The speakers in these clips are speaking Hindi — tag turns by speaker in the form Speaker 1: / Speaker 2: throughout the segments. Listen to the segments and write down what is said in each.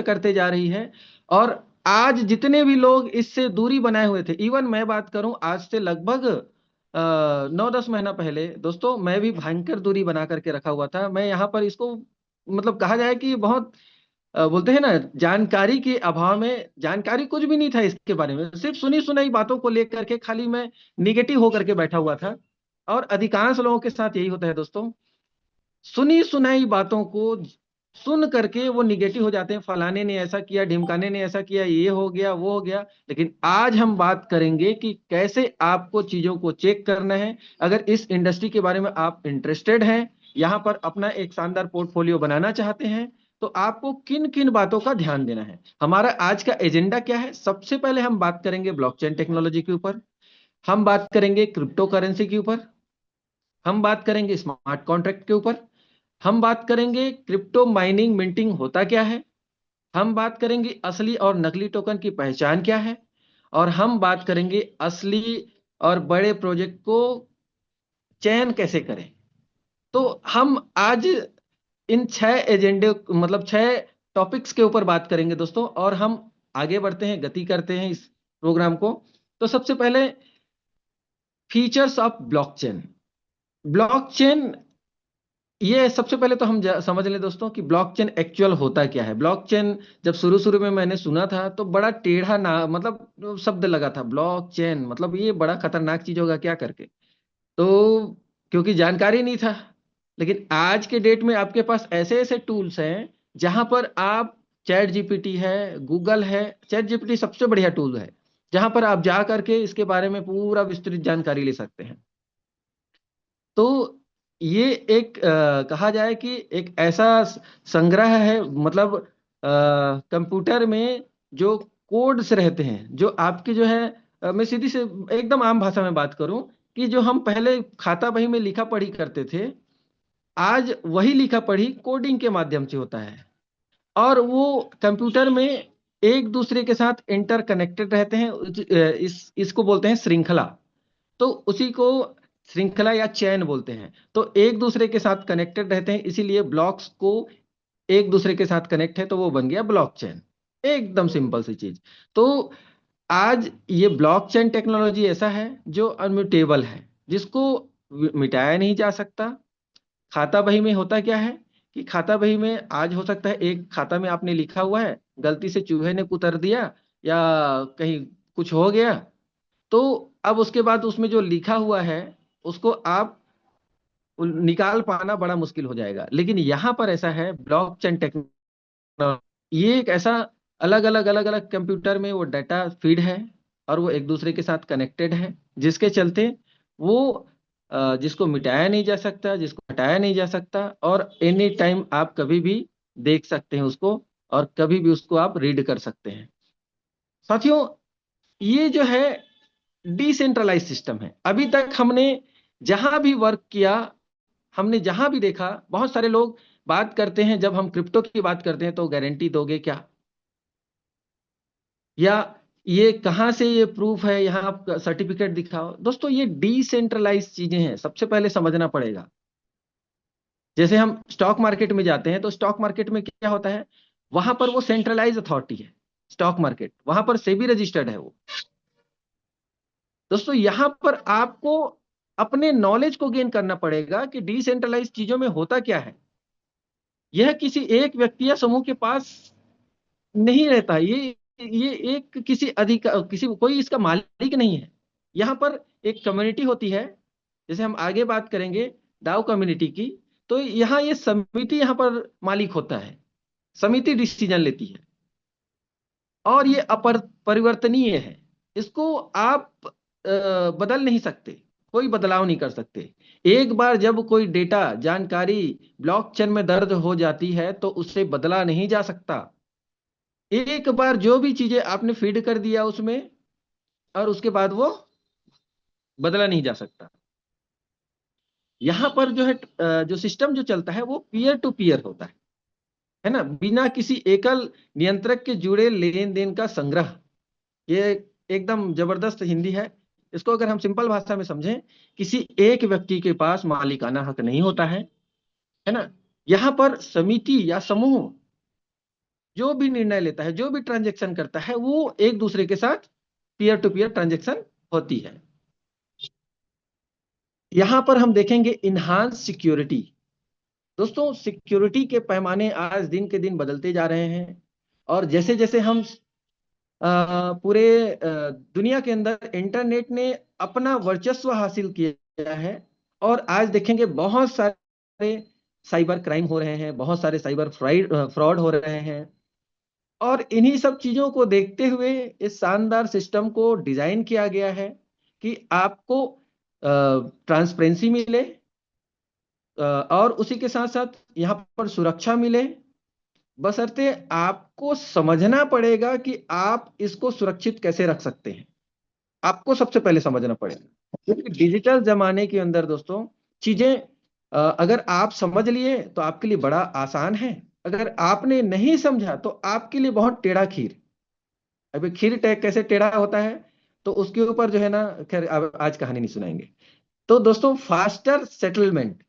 Speaker 1: नष्ट करते जा रही है। और आज जितने भी लोग इससे दूरी बनाए हुए थे, इवन मैं बात करूं आज से लगभग 9-10 महीना पहले दोस्तों, मैं भी भयंकर दूरी बना करके रखा हुआ था। मैं यहाँ पर इसको मतलब कहा जाए कि बहुत बोलते हैं ना, जानकारी के अभाव में, जानकारी कुछ भी नहीं था इसके बारे में, सिर्फ सुनी सुनाई बातों को लेकर के खाली मैं निगेटिव होकर के बैठा हुआ था। और अधिकांश लोगों के साथ यही होता है दोस्तों, सुनी सुनाई बातों को सुन करके वो निगेटिव हो जाते हैं, फलाने ने ऐसा किया, ढिमकाने ने ऐसा किया, ये हो गया वो हो गया। लेकिन आज हम बात करेंगे कि कैसे आपको चीजों को चेक करना है। अगर इस इंडस्ट्री के बारे में आप इंटरेस्टेड हैं, यहाँ पर अपना एक शानदार पोर्टफोलियो बनाना चाहते हैं, तो आपको किन किन बातों का ध्यान देना है। हमारा आज का एजेंडा क्या है? सबसे पहले हम बात करेंगे ब्लॉकचेन टेक्नोलॉजी के ऊपर, हम बात करेंगे क्रिप्टो करेंसी के ऊपर, हम बात करेंगे स्मार्ट कॉन्ट्रैक्ट के ऊपर, हम बात करेंगे क्रिप्टो माइनिंग मिंटिंग होता क्या है, हम बात करेंगे असली और नकली टोकन की पहचान क्या है, और हम बात करेंगे असली और बड़े प्रोजेक्ट को चयन कैसे करें। तो हम आज इन 6 एजेंडे मतलब 6 टॉपिक्स के ऊपर बात करेंगे दोस्तों, और हम आगे बढ़ते हैं, गति करते हैं इस प्रोग्राम को। तो सबसे पहले फीचर्स ऑफ ब्लॉकचेन। ब्लॉकचेन, ये सबसे पहले तो हम समझ लें दोस्तों कि ब्लॉकचेन एक्चुअल होता क्या है। ब्लॉकचेन जब शुरू शुरू में मैंने सुना था तो बड़ा टेढ़ा ना मतलब शब्द लगा था, ब्लॉकचेन मतलब ये बड़ा खतरनाक चीज होगा क्या करके, तो क्योंकि जानकारी नहीं था। लेकिन आज के डेट में आपके पास ऐसे ऐसे टूल्स हैं जहां पर आप, चैट जीपीटी है, गूगल है, चैट जीपीटी सबसे बढ़िया टूल है जहां पर आप जा करके इसके बारे में पूरा विस्तृत जानकारी ले सकते हैं। तो ये एक कहा जाए कि एक ऐसा संग्रह है, मतलब कंप्यूटर में जो कोड्स रहते हैं, जो आपके जो है मैं सीधी से एकदम आम भाषा में बात करूं कि जो हम पहले खाता बही में लिखा पढ़ी करते थे, आज वही लिखा पढ़ी कोडिंग के माध्यम से होता है। और वो कंप्यूटर में एक दूसरे के साथ इंटर कनेक्टेड रहते हैं। इसको बोलते हैं श्रृंखला। तो उसी को श्रृंखला या चैन बोलते हैं। तो एक दूसरे के साथ कनेक्टेड रहते हैं, इसीलिए ब्लॉक्स को एक दूसरे के साथ कनेक्ट है तो वो बन गया ब्लॉकचेन। एकदम सिंपल सी चीज। तो आज ये ब्लॉकचेन टेक्नोलॉजी ऐसा है जो अनम्यूटेबल है, जिसको मिटाया नहीं जा सकता। खाता बही में होता क्या है कि खाता बही में आज हो सकता है एक खाता में आपने लिखा हुआ है, गलती से चूहे ने कुतर दिया या कहीं कुछ हो गया, तो अब उसके बाद उसमें जो लिखा हुआ है उसको आप निकाल पाना बड़ा मुश्किल हो जाएगा। लेकिन यहाँ पर ऐसा है, ब्लॉकचेन टेक्नोलॉजी ये एक ऐसा अलग अलग कंप्यूटर में वो डाटा फीड है और वो एक दूसरे के साथ कनेक्टेड है, जिसके चलते वो जिसको मिटाया नहीं जा सकता, जिसको हटाया नहीं जा सकता, और एनी टाइम आप कभी भी देख सकते हैं उसको, और कभी भी उसको आप रीड कर सकते हैं। साथियों, ये जो है डिसेंट्रलाइज सिस्टम है। अभी तक हमने जहां भी वर्क किया, हमने जहां भी देखा, बहुत सारे लोग बात करते हैं, जब हम क्रिप्टो की बात करते हैं तो गारंटी दोगे क्या, या ये कहां से ये प्रूफ है, यहाँ आप सर्टिफिकेट दिखाओ। दोस्तों, ये डिसेंट्रलाइज चीजें हैं, सबसे पहले समझना पड़ेगा। जैसे हम स्टॉक मार्केट में जाते हैं तो स्टॉक मार्केट में क्या होता है, वहां पर वो सेंट्रलाइज अथॉरिटी है, स्टॉक मार्केट, वहां पर सेबी रजिस्टर्ड है वो। दोस्तों, यहां पर आपको अपने नॉलेज को गेन करना पड़ेगा कि डिसेंट्रलाइज चीजों में होता क्या है। यह किसी एक व्यक्ति या समूह के पास नहीं रहता। ये एक किसी अधिकार, किसी कोई इसका मालिक नहीं है। यहाँ पर एक कम्युनिटी होती है, जैसे हम आगे बात करेंगे डाउ कम्युनिटी की, तो यहाँ ये समिति यहाँ पर मालिक होता है, समिति डिसीजन लेती है, और ये अपर परिवर्तनीय है। इसको आप बदल नहीं सकते, कोई बदलाव नहीं कर सकते। एक बार जब कोई डेटा जानकारी ब्लॉकचेन में दर्ज हो जाती है तो उससे बदला नहीं जा सकता। एक बार जो भी चीजें आपने फीड कर दिया उसमें, और उसके बाद वो बदला नहीं जा सकता। यहां पर जो है जो सिस्टम जो चलता है वो पीयर टू पीयर होता है ना, बिना किसी एकल नियंत्रक के जुड़े लेन देन का संग्रह। ये एकदम जबरदस्त हिंदी है। इसको अगर हम सिंपल भाषा में समझें, किसी एक व्यक्ति के पास मालिकाना हक नहीं होता है ना। यहाँ पर समिति या समूह जो भी निर्णय लेता है, जो भी ट्रांजेक्शन करता है, वो एक दूसरे के साथ पीयर टू पीयर ट्रांजेक्शन होती है। यहां पर हम देखेंगे इनहांस सिक्योरिटी। दोस्तों, सिक्योरिटी के पैमाने आज दिन के दिन बदलते जा रहे हैं, और जैसे जैसे हम पूरे दुनिया के अंदर इंटरनेट ने अपना वर्चस्व हासिल किया है, और आज देखेंगे बहुत सारे साइबर क्राइम हो रहे हैं, बहुत सारे साइबर फ्रॉड हो रहे हैं। और इन्हीं सब चीजों को देखते हुए इस शानदार सिस्टम को डिजाइन किया गया है कि आपको ट्रांसपेरेंसी मिले, और उसी के साथ साथ यहाँ पर सुरक्षा मिले, बशर्ते आपको समझना पड़ेगा कि आप इसको सुरक्षित कैसे रख सकते हैं। आपको सबसे पहले समझना पड़ेगा, क्योंकि डिजिटल जमाने के अंदर दोस्तों चीजें अगर आप समझ लिए तो आपके लिए बड़ा आसान है, अगर आपने नहीं समझा तो आपके लिए बहुत टेढ़ा खीर। अभी खीर कैसे टेढ़ा होता है, तो उसके ऊपर जो है ना, खैर अब आज कहानी नहीं सुनाएंगे। तो दोस्तों, फास्टर सेटलमेंट।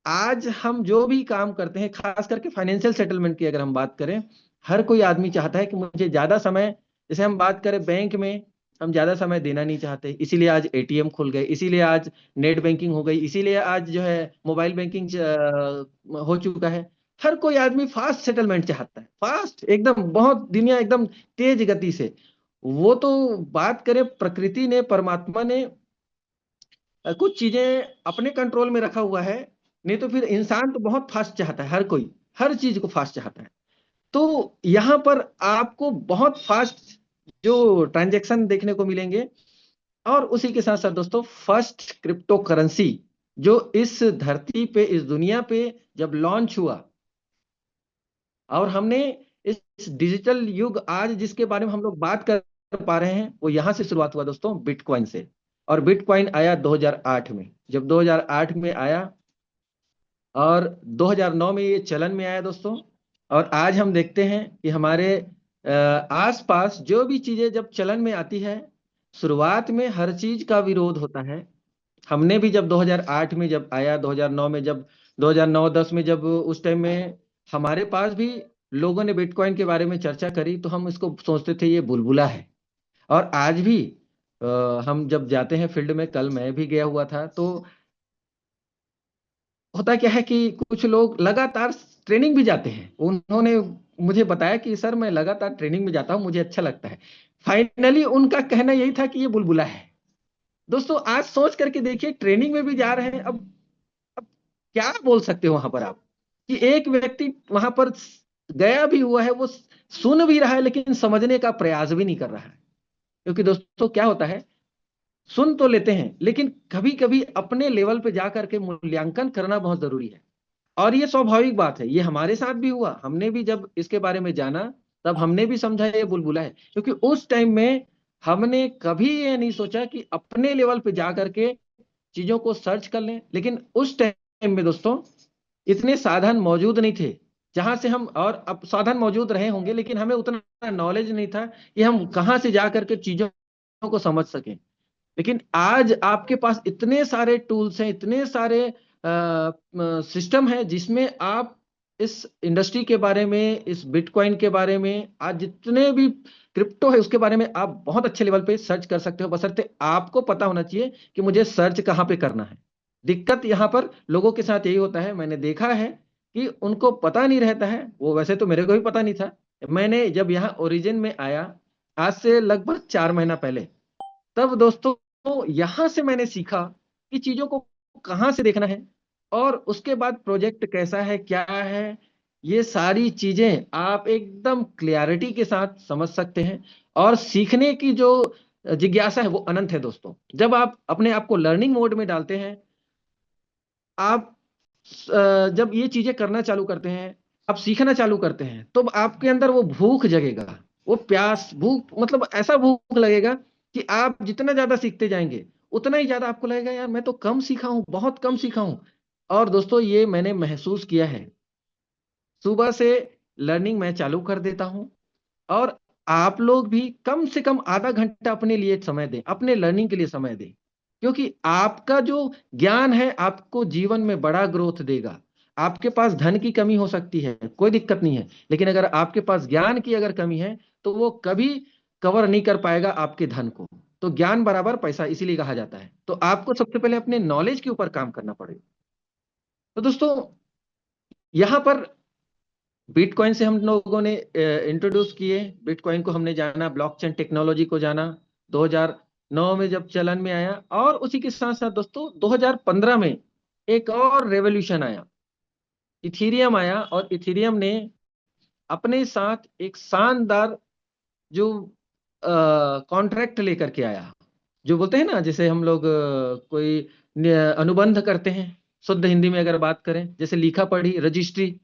Speaker 1: आज हम जो भी काम करते हैं, खास करके फाइनेंशियल सेटलमेंट की अगर हम बात करें, हर कोई आदमी चाहता है कि मुझे ज्यादा समय, जैसे हम बात करें बैंक में, हम ज्यादा समय देना नहीं चाहते, इसीलिए आज एटीएम खुल गए, इसीलिए आज नेट बैंकिंग हो गई, इसीलिए आज जो है मोबाइल बैंकिंग हो चुका है। हर कोई आदमी फास्ट सेटलमेंट चाहता है, फास्ट एकदम, बहुत दुनिया एकदम तेज गति से। वो तो बात करें, प्रकृति ने, परमात्मा ने कुछ चीजें अपने कंट्रोल में रखा हुआ है, नहीं तो फिर इंसान तो बहुत फास्ट चाहता है, हर कोई हर चीज को फास्ट चाहता है। तो यहां पर आपको बहुत फास्ट जो ट्रांजैक्शन देखने को मिलेंगे, और उसी के साथ साथ दोस्तों, फर्स्ट क्रिप्टो करेंसी जो इस धरती पे, इस दुनिया पे जब लॉन्च हुआ, और हमने इस डिजिटल युग आज जिसके बारे में हम लोग बात कर पा रहे हैं, वो यहां से शुरुआत हुआ दोस्तों, बिटकॉइन से। और बिटकॉइन आया 2008 में, जब 2008 में आया, और 2009 में ये चलन में आया दोस्तों। और आज हम देखते हैं कि हमारे आसपास जो भी चीजें जब चलन में आती है, शुरुआत में हर चीज का विरोध होता है। हमने भी जब 2008 में जब आया, 2009 में जब, 2009-10 में जब, उस टाइम में हमारे पास भी लोगों ने बिटकॉइन के बारे में चर्चा करी, तो हम इसको सोचते थे ये बुलबुला है। और आज भी हम जब जाते हैं फील्ड में, कल मैं भी गया हुआ था, तो होता क्या है कि कुछ लोग लगातार ट्रेनिंग भी जाते हैं, उन्होंने मुझे बताया कि सर मैं लगातार ट्रेनिंग में जाता हूं, मुझे अच्छा लगता है। फाइनली उनका कहना यही था कि ये बुलबुला है। दोस्तों, आज सोच करके देखिए, ट्रेनिंग में भी जा रहे हैं, अब क्या बोल सकते हो वहां पर आप, कि एक व्यक्ति वहां पर गया भी हुआ है, वो सुन भी रहा है, लेकिन समझने का प्रयास भी नहीं कर रहा है। क्योंकि दोस्तों क्या होता है, सुन तो लेते हैं, लेकिन कभी कभी अपने लेवल पे जा करके मूल्यांकन करना बहुत जरूरी है। और ये स्वाभाविक बात है, ये हमारे साथ भी हुआ, हमने भी जब इसके बारे में जाना, तब हमने भी समझा ये बुलबुला है, क्योंकि उस टाइम में हमने कभी ये नहीं सोचा कि अपने लेवल पे जा करके चीजों को सर्च कर लें। लेकिन उस टाइम में दोस्तों इतने साधन मौजूद नहीं थे जहां से हम, और अब साधन मौजूद रहे होंगे, लेकिन हमें उतना नॉलेज नहीं था कि हम कहाँ से जा करके चीजों को समझ सकें। लेकिन आज आपके पास इतने सारे टूल्स हैं, इतने सारे सिस्टम है, जिसमें आप इस इंडस्ट्री के बारे में, इस बिटकॉइन के बारे में, आज जितने भी क्रिप्टो है उसके बारे में आप बहुत अच्छे लेवल पे सर्च कर सकते हो, बशर्ते आपको पता होना चाहिए कि मुझे सर्च कहाँ पे करना है। दिक्कत यहाँ पर लोगों के साथ यही होता है, मैंने देखा है कि उनको पता नहीं रहता है। वो वैसे तो मेरे को भी पता नहीं था, मैंने जब यहाँ ओरिजिन में आया आज से लगभग 4 महीना पहले, तब दोस्तों यहां से मैंने सीखा कि चीजों को कहां से देखना है, और उसके बाद प्रोजेक्ट कैसा है, क्या है, ये सारी चीजें आप एकदम क्लियरिटी के साथ समझ सकते हैं। और सीखने की जो जिज्ञासा है वो अनंत है दोस्तों। जब आप अपने आप को लर्निंग मोड में डालते हैं, आप जब ये चीजें करना चालू करते हैं, आप सीखना चालू करते हैं, तो आपके अंदर वो भूख जगेगा, वो प्यास, भूख मतलब ऐसा भूख लगेगा कि आप जितना ज्यादा सीखते जाएंगे, उतना ही ज्यादा आपको लगेगा यार मैं तो कम सीखा हूं, बहुत कम सीखा हूं। और दोस्तों ये मैंने महसूस किया है, सुबह से लर्निंग मैं चालू कर देता हूं, और आप लोग भी कम से कम आधा घंटा अपने लिए समय दें, अपने लर्निंग के लिए समय दें, क्योंकि आपका जो ज्ञान है आपको जीवन में बड़ा ग्रोथ देगा। आपके पास धन की कमी हो सकती है, कोई दिक्कत नहीं है, लेकिन अगर आपके पास ज्ञान की अगर कमी है तो वो कभी कवर नहीं कर पाएगा आपके धन को। तो ज्ञान बराबर पैसा इसीलिए कहा जाता है। तो आपको सबसे पहले अपने नॉलेज के ऊपर काम करना पड़ेगा। तो दोस्तों, यहां पर बिटकॉइन से हम लोगों ने इंट्रोड्यूस किए, बिटकॉइन को हमने जाना, ब्लॉकचेन टेक्नोलॉजी को जाना 2009 में जब चलन में आया। और उसी के साथ साथ दोस्तों 2015 में एक और रेवोल्यूशन आया, इथीरियम आया। और इथीरियम ने अपने साथ एक शानदार जो कॉन्ट्रैक्ट लेकर के आया, जो बोलते हैं ना, जैसे हम लोग कोई अनुबंध करते हैं, शुद्ध हिंदी में अगर बात करें, जैसे लिखा पढ़ी रजिस्ट्री।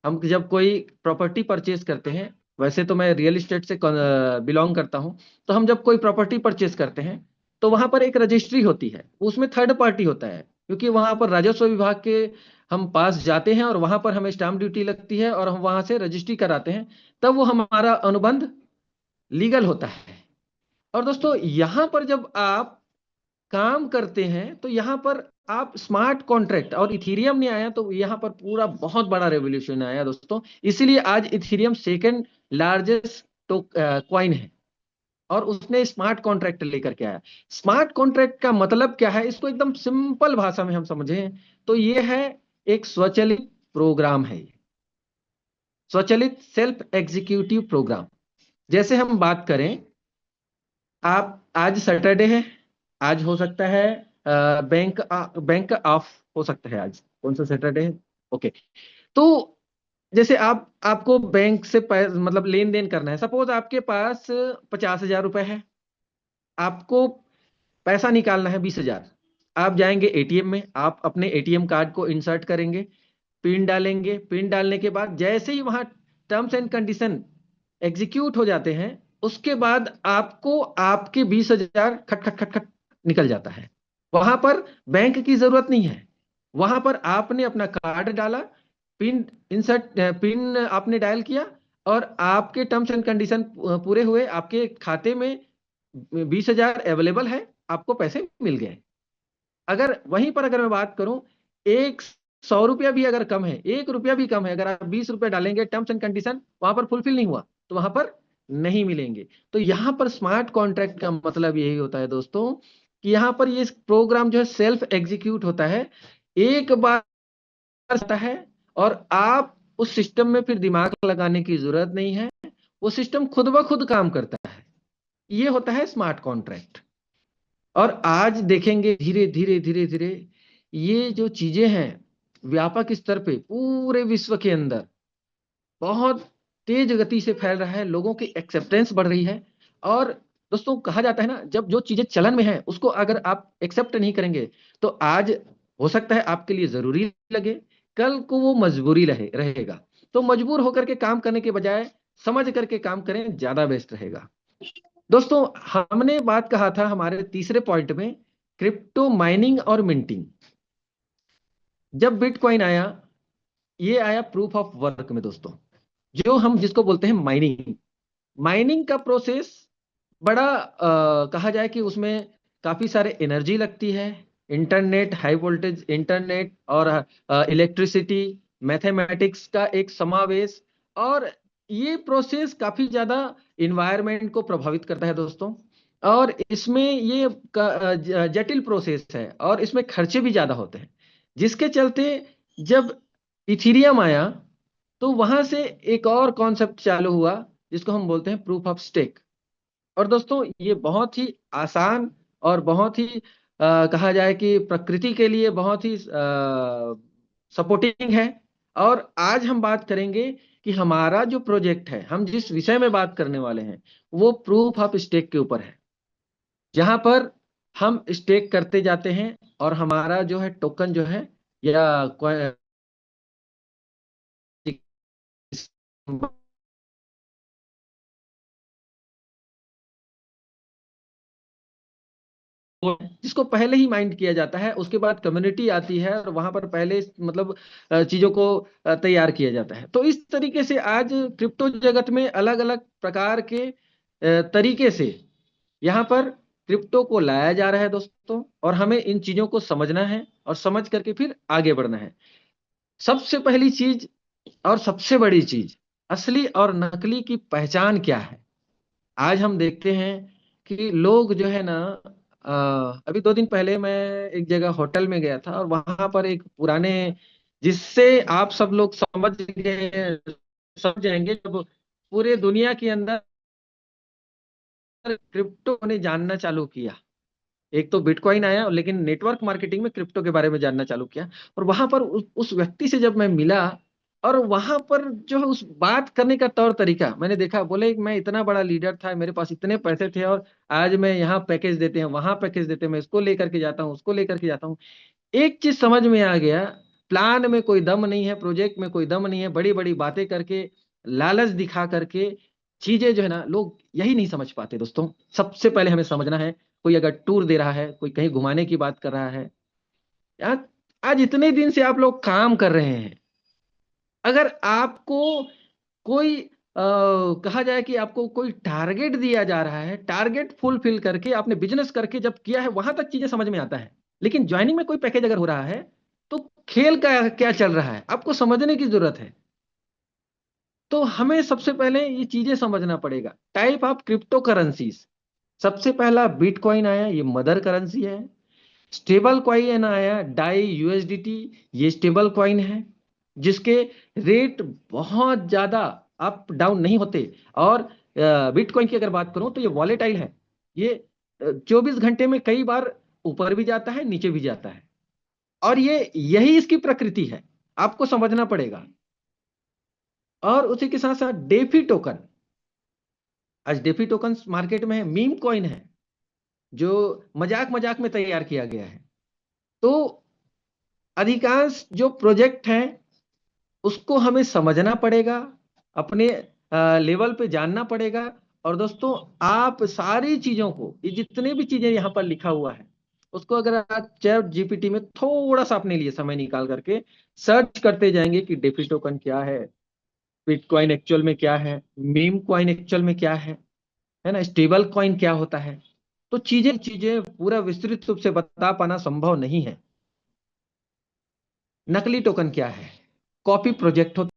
Speaker 1: हम जब कोई प्रॉपर्टी परचेज करते हैं, वैसे तो मैं रियल एस्टेट से बिलोंग करता हूं, तो हम जब कोई प्रॉपर्टी परचेज करते हैं तो वहां पर एक रजिस्ट्री होती है, उसमें थर्ड पार्टी होता है, क्योंकि वहां पर राजस्व विभाग के हम पास जाते हैं और वहां पर हमें स्टाम्प ड्यूटी लगती है और हम वहां से रजिस्ट्री कराते हैं, तब वो हमारा अनुबंध लीगल होता है। और दोस्तों यहां पर जब आप काम करते हैं तो यहाँ पर आप स्मार्ट कॉन्ट्रैक्ट, और इथीरियम ने आया तो यहाँ पर पूरा बहुत बड़ा रेवोल्यूशन आया दोस्तों। इसीलिए आज इथीरियम सेकंड लार्जेस्ट तो कॉइन है, और उसने स्मार्ट कॉन्ट्रैक्ट लेकर के आया। स्मार्ट कॉन्ट्रैक्ट का मतलब क्या है, इसको एकदम सिंपल भाषा में हम समझें तो ये है एक स्वचालित प्रोग्राम है, स्वचालित सेल्फ एग्जीक्यूटिव प्रोग्राम। जैसे हम बात करें, आप आज सैटरडे है, आज हो सकता है बैंक ऑफ हो सकता है, आज कौन सा सैटरडे है, ओके। तो जैसे आपको बैंक से मतलब लेन देन करना है, सपोज आपके पास 50,000 रुपए है, आपको पैसा निकालना है 20,000। आप जाएंगे एटीएम में, आप अपने एटीएम कार्ड को इंसर्ट करेंगे, पिन डालेंगे, पिन डालने के बाद जैसे ही वहां टर्म्स एंड कंडीशन एग्जीक्यूट हो जाते हैं, उसके बाद आपको आपके 20,000 खट खट खट खट निकल जाता है। वहां पर बैंक की जरूरत नहीं है, वहां पर आपने अपना कार्ड डाला, पिन इंसर्ट, पिन आपने डायल किया, और आपके टर्म्स एंड कंडीशन पूरे हुए, आपके खाते में 20,000 अवेलेबल है, आपको पैसे मिल गए। अगर वहीं पर अगर मैं बात करूं, एक 100 रुपया भी अगर कम है, 1 रुपया भी कम है, अगर आप 20 रुपया डालेंगे, टर्म्स एंड कंडीशन वहां पर फुलफिल नहीं हुआ तो वहां पर नहीं मिलेंगे। तो यहां पर स्मार्ट कॉन्ट्रैक्ट का मतलब यही होता है दोस्तों, कि यहां पर ये प्रोग्राम जो है सेल्फ एग्जीक्यूट होता है, एक बार होता है, और आप उस सिस्टम में फिर दिमाग लगाने की जरूरत नहीं है, वो सिस्टम खुद ब खुद काम करता है। ये होता है स्मार्ट कॉन्ट्रैक्ट। और आज देखेंगे धीरे धीरे धीरे धीरे ये जो चीजें हैं व्यापक स्तर पे पूरे विश्व के अंदर बहुत तेज गति से फैल रहा है, लोगों की एक्सेप्टेंस बढ़ रही है। और दोस्तों कहा जाता है ना, जब जो चीजें चलन में है उसको अगर आप एक्सेप्ट नहीं करेंगे तो आज हो सकता है आपके लिए जरूरी लगे, कल को वो मजबूरी रहेगा। तो मजबूर होकर के काम करने के बजाय समझ करके काम करें, ज्यादा बेस्ट रहेगा। दोस्तों हमने बात कहा था हमारे तीसरे पॉइंट में, क्रिप्टो माइनिंग और मिंटिंग। जब बिटकॉइन आया, ये आया प्रूफ ऑफ वर्क में दोस्तों, जो हम जिसको बोलते हैं माइनिंग। माइनिंग का प्रोसेस बड़ा कहा जाए कि उसमें काफी सारे एनर्जी लगती है, इंटरनेट, हाई वोल्टेज इंटरनेट, और इलेक्ट्रिसिटी, मैथमेटिक्स का एक समावेश। और ये प्रोसेस काफी ज्यादा इन्वायरमेंट को प्रभावित करता है दोस्तों। और इसमें ये जटिल प्रोसेस है, और इसमें खर्चे भी ज्यादा होते हैं, जिसके चलते जब इथीरियम आया तो वहां से एक और कॉन्सेप्ट चालू हुआ, जिसको हम बोलते हैं प्रूफ ऑफ स्टेक। और दोस्तों ये बहुत ही आसान और बहुत ही कहा जाए कि प्रकृति के लिए बहुत ही सपोर्टिंग है। और आज हम बात करेंगे कि हमारा जो प्रोजेक्ट है, हम जिस विषय में बात करने वाले हैं, वो प्रूफ ऑफ स्टेक के ऊपर है, जहां पर हम स्टेक करते जाते हैं और हमारा जो है टोकन जो है, या जिसको पहले ही माइंड किया जाता है, उसके बाद कम्युनिटी आती है और वहां पर पहले मतलब चीजों को तैयार किया जाता है। तो इस तरीके से आज क्रिप्टो जगत में अलग अलग प्रकार के तरीके से यहाँ पर क्रिप्टो को लाया जा रहा है दोस्तों, और हमें इन चीजों को समझना है और समझ करके फिर आगे बढ़ना है। सबसे पहली चीज और सबसे बड़ी चीज, असली और नकली की पहचान क्या है। आज हम देखते हैं कि लोग जो है ना, अभी 2 दिन पहले मैं एक जगह होटल में गया था और वहां पर एक पुराने, जिससे आप सब लोग समझ गए, समझ जाएंगे जब पूरे दुनिया के अंदर क्रिप्टो ने जानना चालू किया। एक तो बिटकॉइन आया, लेकिन नेटवर्क मार्केटिंग में क्रिप्टो के बारे में जानना चालू किया। और वहां पर उस व्यक्ति से जब मैं मिला, और वहां पर जो है उस बात करने का तौर तरीका मैंने देखा, बोले मैं इतना बड़ा लीडर था, मेरे पास इतने पैसे थे, और आज मैं यहाँ पैकेज देते हैं, वहां पैकेज देते हैं, मैं इसको लेकर के जाता हूँ, उसको लेकर के जाता हूँ। एक चीज समझ में आ गया, प्लान में कोई दम नहीं है, प्रोजेक्ट में कोई दम नहीं है, बड़ी बड़ी बातें करके, लालच दिखा करके चीजें जो है ना, लोग यही नहीं समझ पाते दोस्तों। सबसे पहले हमें समझना है, कोई अगर टूर दे रहा है, कोई कहीं घुमाने की बात कर रहा है, आज आज इतने दिन से आप लोग काम कर रहे हैं, अगर आपको कोई कहा जाए कि आपको कोई टारगेट दिया जा रहा है, टारगेट फुलफिल करके आपने बिजनेस करके जब किया है, वहां तक चीजें समझ में आता है। लेकिन ज्वाइनिंग में कोई पैकेज अगर हो रहा है, तो खेल का क्या चल रहा है आपको समझने की जरूरत है। तो हमें सबसे पहले ये चीजें समझना पड़ेगा। टाइप ऑफ क्रिप्टो करेंसीज, सबसे पहला बिटकॉइन आया, ये मदर करेंसी है। स्टेबल कॉइन आया डाई यूएसडीटी, ये स्टेबल कॉइन है, जिसके रेट बहुत ज्यादा अप डाउन नहीं होते। और बिटकॉइन की अगर बात करूं तो ये वॉलेटाइल है, ये 24 घंटे में कई बार ऊपर भी जाता है, नीचे भी जाता है, और ये यही इसकी प्रकृति है, आपको समझना पड़ेगा। और उसी के साथ साथ डेफी टोकन, आज डेफी टोकन मार्केट में है, मीम कॉइन है, जो मजाक मजाक में तैयार किया गया है। तो अधिकांश जो प्रोजेक्ट हैं, उसको हमें समझना पड़ेगा, अपने लेवल पे जानना पड़ेगा। और दोस्तों, आप सारी चीजों को, ये जितने भी चीजें यहाँ पर लिखा हुआ है, उसको अगर आप चैट जीपीटी में थोड़ा सा अपने लिए समय निकाल करके सर्च करते जाएंगे कि डेफी टोकन क्या है, बिटकॉइन एक्चुअल में क्या है, मीम कॉइन एक्चुअल में क्या है ना, स्टेबल कॉइन क्या होता है, तो चीजें चीजें पूरा विस्तृत रूप से बता पाना संभव नहीं है। नकली टोकन क्या है, कॉपी प्रोजेक्ट होता